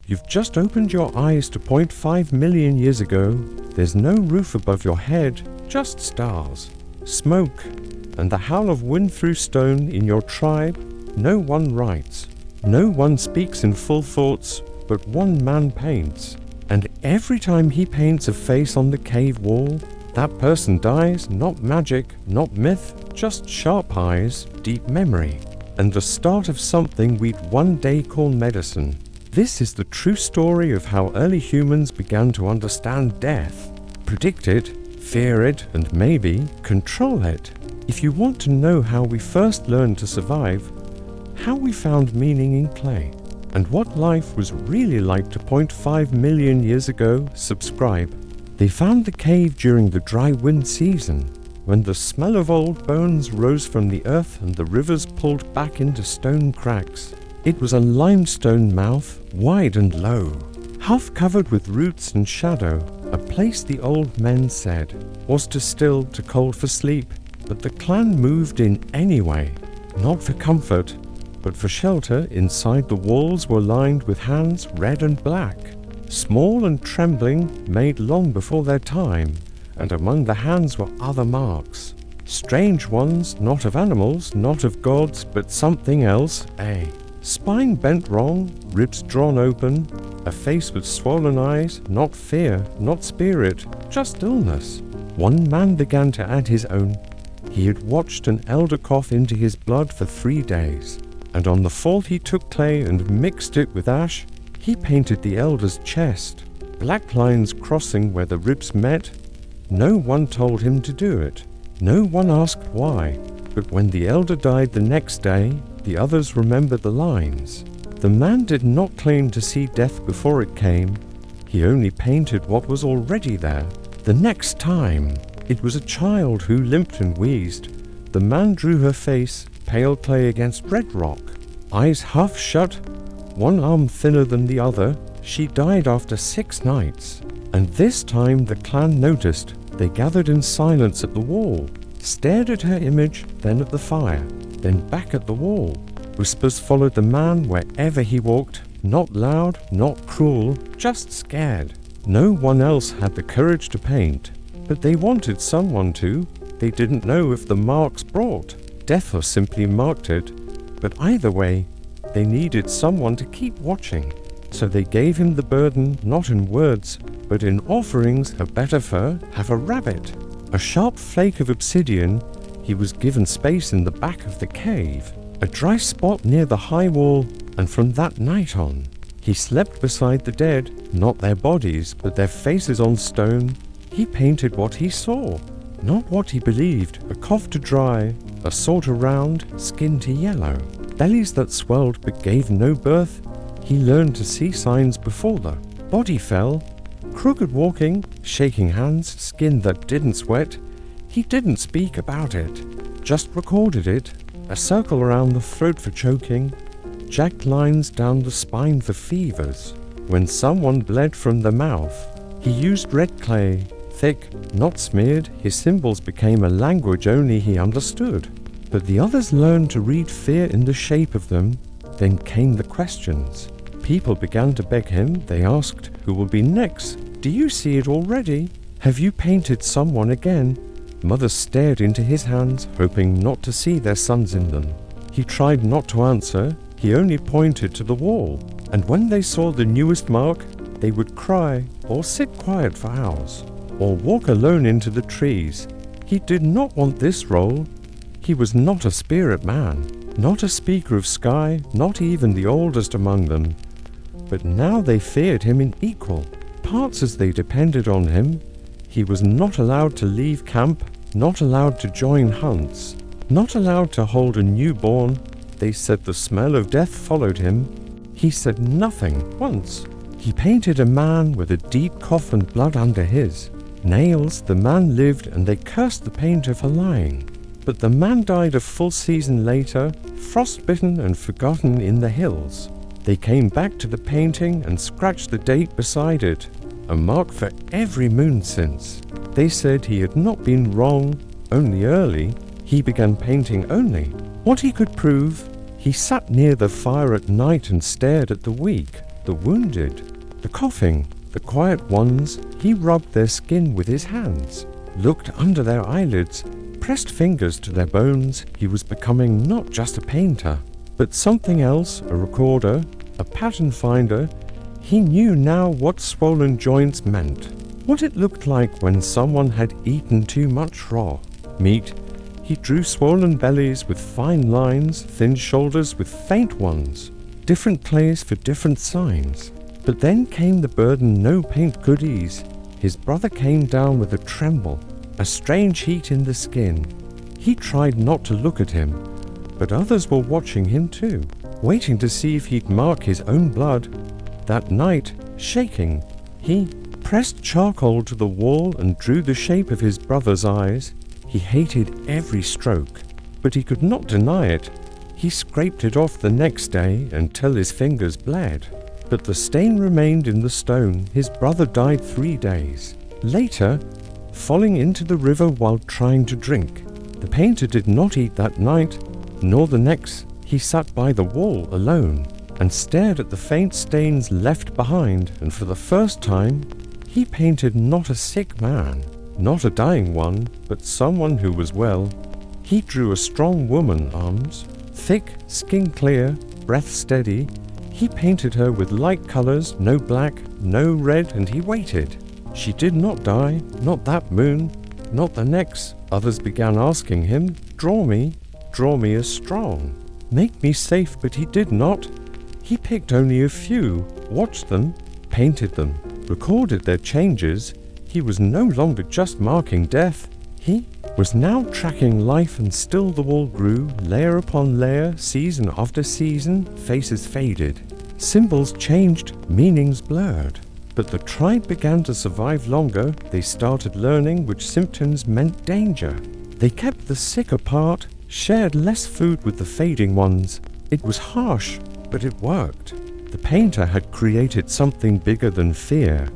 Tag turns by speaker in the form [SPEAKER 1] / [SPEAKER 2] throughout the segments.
[SPEAKER 1] You've just opened your eyes to 0.5 million years ago. There's no roof above your head, just stars, smoke, and the howl of wind through stone. In your tribe, no one writes, no one speaks in full thoughts, but one man paints. And every time he paints a face on the cave wall, that person dies. Not magic, not myth, just sharp eyes, deep memory, and the start of something we'd one day call medicine. This is the true story of how early humans began to understand death, predict it, fear it, and maybe control it. If you want to know how we first learned to survive, how we found meaning in clay, and what life was really like to 0.5 million years ago, subscribe. They found the cave during the dry wind season, when the smell of old bones rose from the earth and the rivers pulled back into stone cracks. It was a limestone mouth, wide and low, half covered with roots and shadow, a place the old men said was too still, too cold for sleep. But the clan moved in anyway, not for comfort, but for shelter. Inside, the walls were lined with hands red and black, small and trembling, made long before their time, and among the hands were other marks, strange ones, not of animals, not of gods, but something else. A spine bent wrong, ribs drawn open, a face with swollen eyes, not fear, not spirit, just illness. One man began to add his own. He had watched an elder cough into his blood for 3 days, and on the 4th he took clay and mixed it with ash. He painted the elder's chest, black lines crossing where the ribs met. No one told him to do it. No one asked why. But when the elder died the next day, the others remembered the lines. The man did not claim to see death before it came. He only painted what was already there. The next time, it was a child who limped and wheezed. The man drew her face, pale clay against red rock, eyes half shut, one arm thinner than the other. She died after 6 nights. And this time the clan noticed. They gathered in silence at the wall, stared at her image, then at the fire, then back at the wall. Whispers followed the man wherever he walked, not loud, not cruel, just scared. No one else had the courage to paint, but they wanted someone to. They didn't know if the marks brought death or simply marked it, but either way, they needed someone to keep watching. So they gave him the burden, not in words, but in offerings: a better fur, have a rabbit, a sharp flake of obsidian. He was given space in the back of the cave, a dry spot near the high wall, and from that night on, he slept beside the dead, not their bodies, but their faces on stone. He painted what he saw, not what he believed: a cough to dry, a sore to round, skin to yellow, bellies that swelled but gave no birth. He learned to see signs before the body fell, crooked walking, shaking hands, skin that didn't sweat. He didn't speak about it, just recorded it: a circle around the throat for choking, jagged lines down the spine for fevers. When someone bled from the mouth, he used red clay, thick, not smeared. His symbols became a language only he understood. But the others learned to read fear in the shape of them. Then came the questions. People began to beg him. They asked, "Who will be next? Do you see it already? Have you painted someone again?" Mothers stared into his hands, hoping not to see their sons in them. He tried not to answer. He only pointed to the wall. And when they saw the newest mark, they would cry, or sit quiet for hours, or walk alone into the trees. He did not want this role. He was not a spirit man, not a speaker of sky, not even the oldest among them. But now they feared him in equal parts as they depended on him. He was not allowed to leave camp, not allowed to join hunts, not allowed to hold a newborn. They said the smell of death followed him. He said nothing once. He painted a man with a deep cough and blood under his nails. The man lived, and they cursed the painter for lying. But the man died a full season later, frostbitten and forgotten in the hills. They came back to the painting and scratched the date beside it, a mark for every moon since. They said he had not been wrong, only early. He began painting only what he could prove. He sat near the fire at night and stared at the week, the wounded, the coughing, the quiet ones. He rubbed their skin with his hands, looked under their eyelids, pressed fingers to their bones. He was becoming not just a painter, but something else, a recorder, a pattern finder. He knew now what swollen joints meant, what it looked like when someone had eaten too much raw meat. He drew swollen bellies with fine lines, thin shoulders with faint ones, different clays for different signs. But then came the burden no paint could ease. His brother came down with a tremble, a strange heat in the skin. He tried not to look at him, but others were watching him too, waiting to see if he'd mark his own blood. That night, shaking, he pressed charcoal to the wall and drew the shape of his brother's eyes. He hated every stroke, but he could not deny it. He scraped it off the next day until his fingers bled. But the stain remained in the stone. His brother died 3 days later, falling into the river while trying to drink. The painter did not eat that night, nor the next. He sat by the wall alone and stared at the faint stains left behind, and for the first time, he painted not a sick man, not a dying one, but someone who was well. He drew a strong woman, arms thick, skin clear, breath steady. He painted her with light colors, no black, no red, and he waited. She did not die, not that moon, not the next. Others began asking him, draw me as strong, make me safe, but he did not. He picked only a few, watched them, painted them, recorded their changes. He was no longer just marking death. He was now tracking life, and still the wall grew, layer upon layer, season after season. Faces faded, symbols changed, meanings blurred. But the tribe began to survive longer. They started learning which symptoms meant danger. They kept the sick apart, shared less food with the fading ones. It was harsh, but it worked. The painter had created something bigger than fear.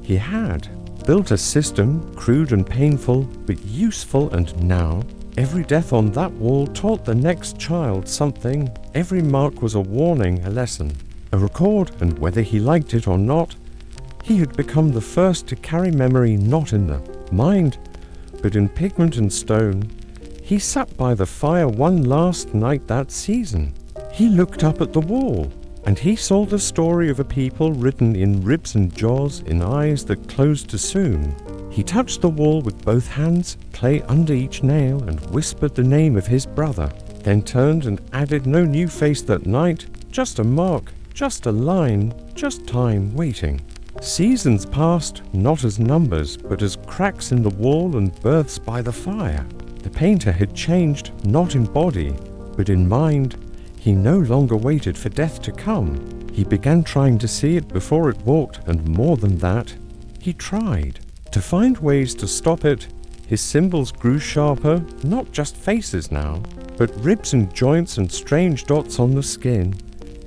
[SPEAKER 1] He had built a system, crude and painful, but useful, and now every death on that wall taught the next child something. Every mark was a warning, a lesson, a record, and whether he liked it or not, he had become the first to carry memory not in the mind, but in pigment and stone. He sat by the fire one last night that season. He looked up at the wall, and he saw the story of a people written in ribs and jaws, in eyes that closed too soon. He touched the wall with both hands, clay under each nail, and whispered the name of his brother, then turned and added no new face that night, just a mark, just a line, just time waiting. Seasons passed, not as numbers, but as cracks in the wall and births by the fire. The painter had changed, not in body, but in mind. He no longer waited for death to come. He began trying to see it before it walked, and more than that, he tried to find ways to stop it. His symbols grew sharper, not just faces now, but ribs and joints and strange dots on the skin.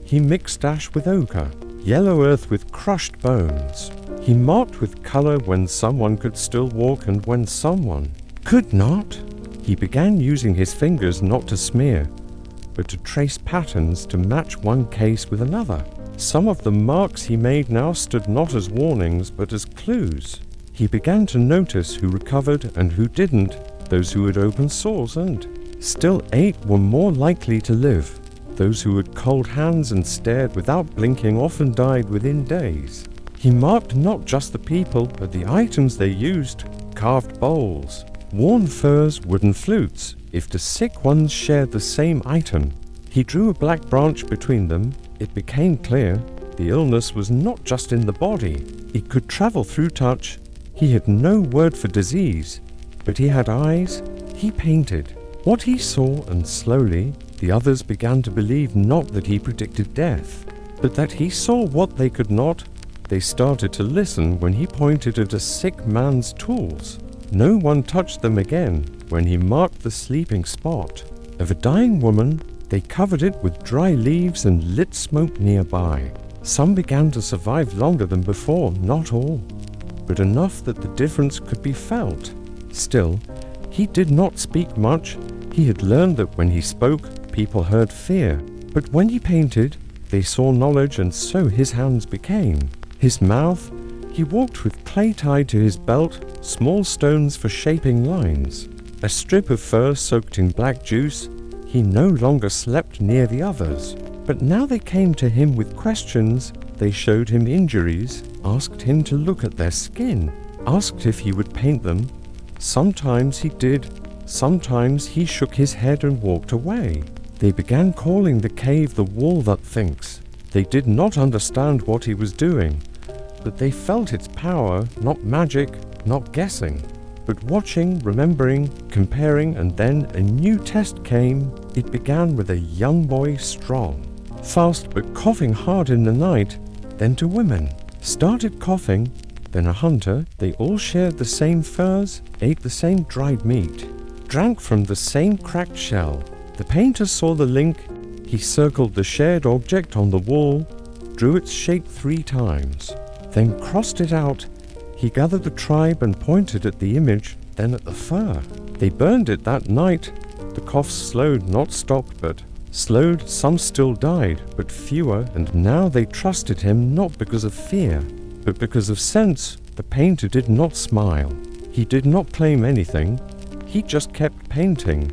[SPEAKER 1] He mixed ash with ochre, yellow earth with crushed bones. He marked with color when someone could still walk and when someone could not. He began using his fingers not to smear, but to trace patterns to match one case with another. Some of the marks he made now stood not as warnings, but as clues. He began to notice who recovered and who didn't, those who had open sores and still ate were more likely to live. Those who had cold hands and stared without blinking often died within days. He marked not just the people, but the items they used, carved bowls, worn furs, wooden flutes. If the sick ones shared the same item, he drew a black branch between them. It became clear the illness was not just in the body. It could travel through touch. He had no word for disease, but he had eyes. He painted what he saw, and slowly the others began to believe not that he predicted death, but that he saw what they could not. They started to listen when he pointed at a sick man's tools. No one touched them again. When he marked the sleeping spot of a dying woman, they covered it with dry leaves and lit smoke nearby. Some began to survive longer than before, not all, but enough that the difference could be felt. Still, he did not speak much. He had learned that when he spoke, people heard fear, but when he painted, They saw knowledge, and so his hands became. His mouth, he walked with clay tied to his belt, small stones for shaping lines. A strip of fur soaked in black juice. He no longer slept near the others. But now they came to him with questions. They showed him injuries, asked him to look at their skin, asked if he would paint them. Sometimes he did, sometimes he shook his head and walked away. They began calling the cave the wall that thinks. They did not understand what he was doing, but they felt its power, not magic, not guessing, but watching, remembering, comparing, and then a new test came. It began with a young boy, strong, fast but coughing hard in the night, then to women. Started coughing, then a hunter. They all shared the same furs, ate the same dried meat, drank from the same cracked shell. The painter saw the link. He circled the shared object on the wall, drew its shape 3 times, then crossed it out. He gathered the tribe and pointed at the image, then at the fur. They burned it that night. The coughs slowed, not stopped, but slowed. Some still died, but fewer, and now they trusted him not because of fear, but because of sense. The painter did not smile. He did not claim anything. He just kept painting.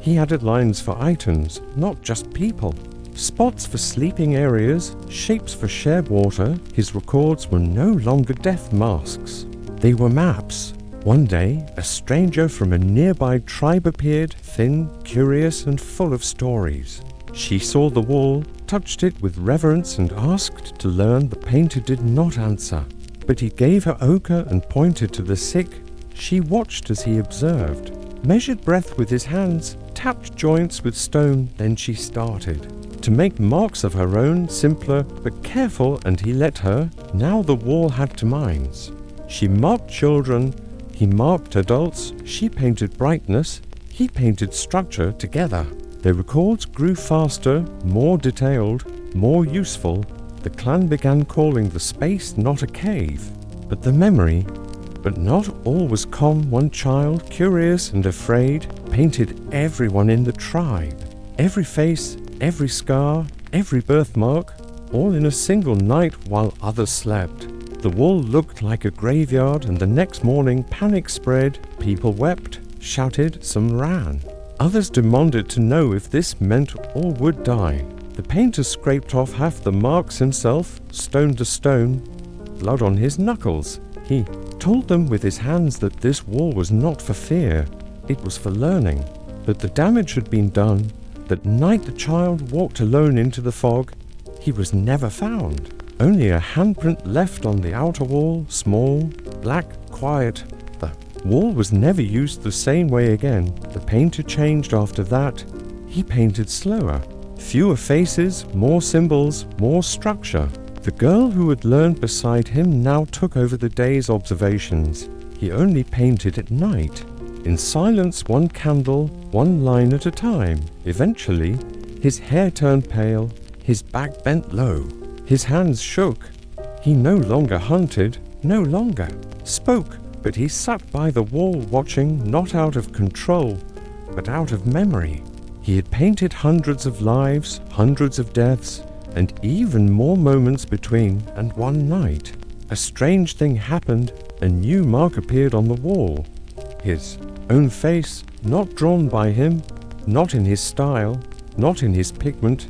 [SPEAKER 1] He added lines for items, not just people. Spots for sleeping areas, shapes for shared water. His records were no longer death masks. They were maps. One day, a stranger from a nearby tribe appeared, thin, curious, and full of stories. She saw the wall, touched it with reverence, and asked to learn. The painter did not answer, but he gave her ochre and pointed to the sick. She watched as he observed, measured breath with his hands, tapped joints with stone. Then she started to make marks of her own, simpler but careful, and he let her. Now the wall had 2 minds. She marked children, he marked adults. She painted brightness, he painted structure. Together their records grew faster, more detailed, more useful. The clan began calling the space not a cave, but the memory. But not all was calm. One child, curious and afraid, painted everyone in the tribe. Every face, every scar, every birthmark, all in a single night while others slept. The wall looked like a graveyard, and the next morning panic spread. People wept, shouted, some ran. Others demanded to know if this meant all would die. The painter scraped off half the marks himself, stone to stone, blood on his knuckles. He told them with his hands that this wall was not for fear, it was for learning. But the damage had been done. That night the child walked alone into the fog. He was never found. Only a handprint left on the outer wall, small, black, quiet. The wall was never used the same way again. The painter changed after that. He painted slower. Fewer faces, more symbols, more structure. The girl who had learned beside him now took over the day's observations. He only painted at night, in silence, 1 candle, 1 line at a time. Eventually, his hair turned pale, his back bent low, his hands shook. He no longer hunted, no longer spoke, but he sat by the wall watching, not out of control, but out of memory. He had painted hundreds of lives, hundreds of deaths, and even more moments between, and one night, a strange thing happened. A new mark appeared on the wall. His own face, not drawn by him, not in his style, not in his pigment.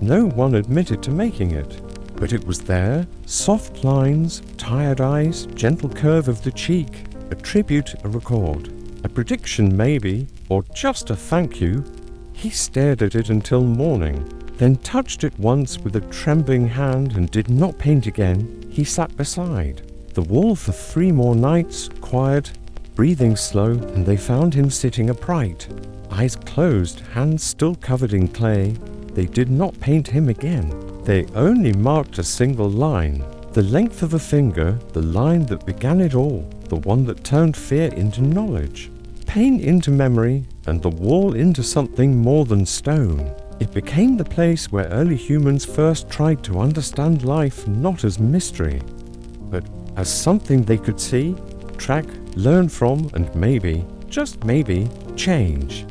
[SPEAKER 1] No one admitted to making it, but it was there. Soft lines, tired eyes, gentle curve of the cheek. A tribute, a record, a prediction maybe, or just a thank you. He stared at it until morning, then touched it once with a trembling hand and did not paint again. He sat beside the wall for 3 more nights, quiet, breathing slow, and they found him sitting upright, eyes closed, hands still covered in clay. They did not paint him again. They only marked a single line, the length of a finger, the line that began it all, the one that turned fear into knowledge, pain into memory, and the wall into something more than stone. It became the place where early humans first tried to understand life, not as mystery, but as something they could see, track, learn from, and maybe, just maybe, change.